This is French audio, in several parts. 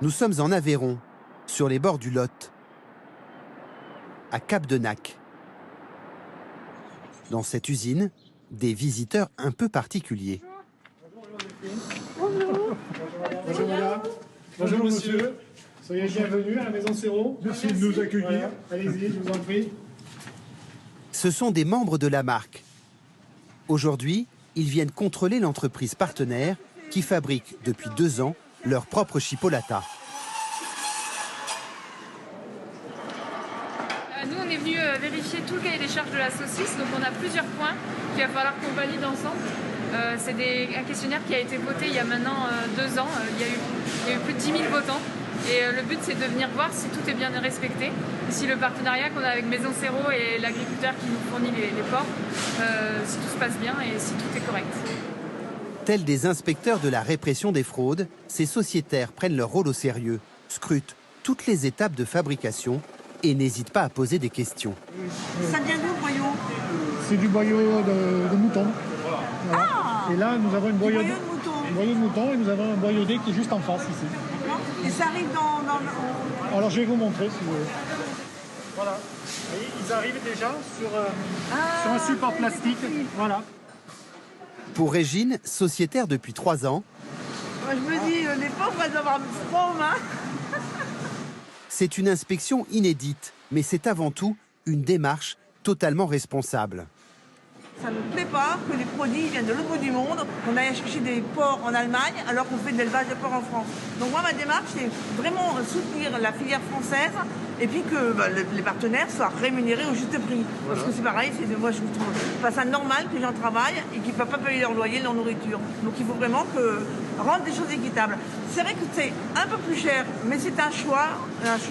Nous sommes en Aveyron, sur les bords du Lot, à Cap-de-Nac. Dans cette usine, des visiteurs un peu particuliers. Bonjour. Bonjour madame. Bonjour monsieur. Soyez bienvenus à la Maison Serrault. Merci de nous accueillir. Voilà. Allez-y, je vous en prie. Ce sont des membres de la marque. Aujourd'hui, ils viennent contrôler l'entreprise partenaire qui fabrique depuis 2 ans leur propre chipolata. Nous, on est venu vérifier tout le cahier des charges de la saucisse, donc on a plusieurs points qu'il va falloir qu'on valide ensemble. C'est un questionnaire qui a été voté il y a maintenant 2 ans. Il y a eu plus de 10 000 votants. Et le but, c'est de venir voir si tout est bien respecté, et si le partenariat qu'on a avec Maison Serrault et l'agriculteur qui nous fournit les porcs, si tout se passe bien et si tout est correct. Tels des inspecteurs de la répression des fraudes, ces sociétaires prennent leur rôle au sérieux, scrutent toutes les étapes de fabrication et n'hésitent pas à poser des questions. Ça vient d'où le boyau? C'est du boyau de mouton. Voilà. Ah, et là, nous avons une boyau de mouton. Un boyau de mouton et nous avons un boyau d'aigle qui est juste en face ici. Et ça arrive dans le... Alors je vais vous montrer si vous voulez. Voilà. Vous voyez, ils arrivent déjà sur un support plastique. Voilà. Pour Régine, sociétaire depuis 3 ans, Moi, je me dis, les pauvres, elles doivent avoir froid aux mains. c'est une inspection inédite, mais c'est avant tout une démarche totalement responsable. Ça ne me plaît pas que les produits viennent de l'autre bout du monde, qu'on aille chercher des porcs en Allemagne alors qu'on fait de l'élevage de porcs en France. Donc moi, ma démarche, c'est vraiment soutenir la filière française et puis que les partenaires soient rémunérés au juste prix. Parce que c'est pareil, moi je trouve pas ça normal que les gens travaillent et qu'ils ne peuvent pas payer leur loyer, leur nourriture. Donc il faut vraiment rendre des choses équitables. C'est vrai que c'est un peu plus cher, mais c'est un choix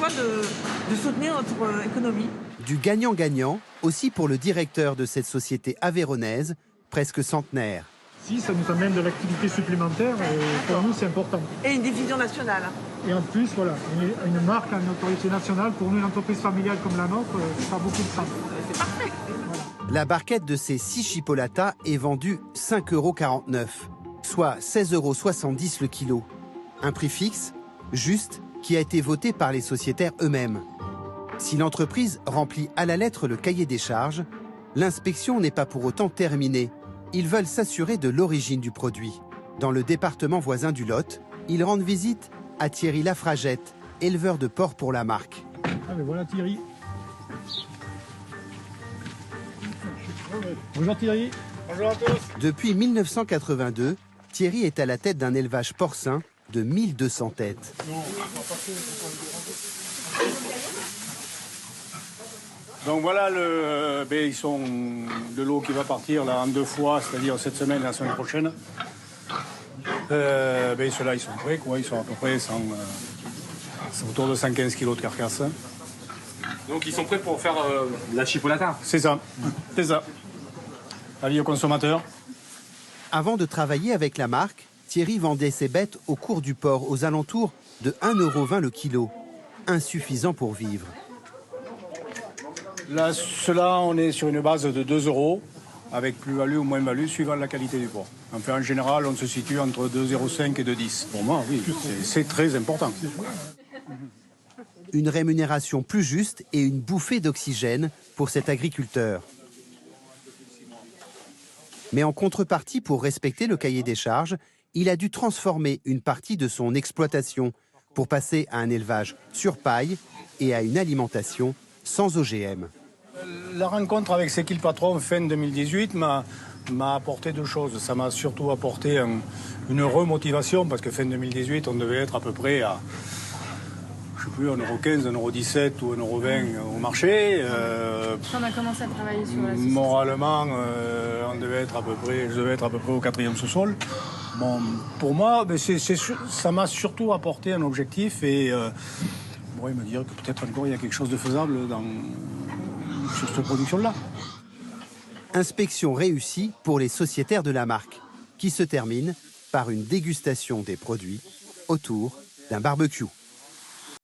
de soutenir notre économie. Du gagnant-gagnant aussi pour le directeur de cette société aveyronnaise, presque centenaire. Si, ça nous amène de l'activité supplémentaire et pour nous, c'est important. Et une diffusion nationale. Et en plus, voilà, une marque à une autorité nationale, pour nous, une entreprise familiale comme la nôtre, ça a beaucoup de sens. C'est parfait. La barquette de ces 6 chipolatas est vendue 5,49 €, soit 16,70 € le kilo. Un prix fixe, juste, qui a été voté par les sociétaires eux-mêmes. Si l'entreprise remplit à la lettre le cahier des charges, l'inspection n'est pas pour autant terminée. Ils veulent s'assurer de l'origine du produit. Dans le département voisin du Lot, ils rendent visite à Thierry Lafragette, éleveur de porcs pour la marque. Ah mais voilà Thierry. Bonjour Thierry. Bonjour à tous. Depuis 1982, Thierry est à la tête d'un élevage porcin de 1200 têtes. Donc voilà, ils sont de l'eau qui va partir là, en 2 fois, c'est-à-dire cette semaine et la semaine prochaine. Ceux-là, ils sont prêts, quoi. Ils sont à peu près c'est autour de 115 kg de carcasse. Donc ils sont prêts pour faire la chipolata. C'est ça, c'est ça. Avis aux consommateurs. Avant de travailler avec la marque, Thierry vendait ses bêtes au cours du port aux alentours de 1,20 € le kilo. Insuffisant pour vivre. Là, ceux-là, on est sur une base de 2 €, avec plus-value ou moins-value, suivant la qualité du porc. Enfin, en général, on se situe entre 2,05 € et 2,10 €. Pour moi, oui, c'est très important. Une rémunération plus juste et une bouffée d'oxygène pour cet agriculteur. Mais en contrepartie, pour respecter le cahier des charges, il a dû transformer une partie de son exploitation pour passer à un élevage sur paille et à une alimentation sans OGM. La rencontre avec C'est qui le patron fin 2018 m'a apporté 2 choses. Ça m'a surtout apporté une remotivation parce que fin 2018, on devait être à peu près à, je sais plus, 1,15 €, 1,17 € ou 1,20 € au marché. On a commencé à travailler sur la saucisse. Moralement, je devais être à peu près au 4e sous-sol. Bon, pour moi, ça m'a surtout apporté un objectif et on pourrait me dire que peut-être encore il y a quelque chose de faisable sur cette production-là. Inspection réussie pour les sociétaires de la marque, qui se termine par une dégustation des produits autour d'un barbecue.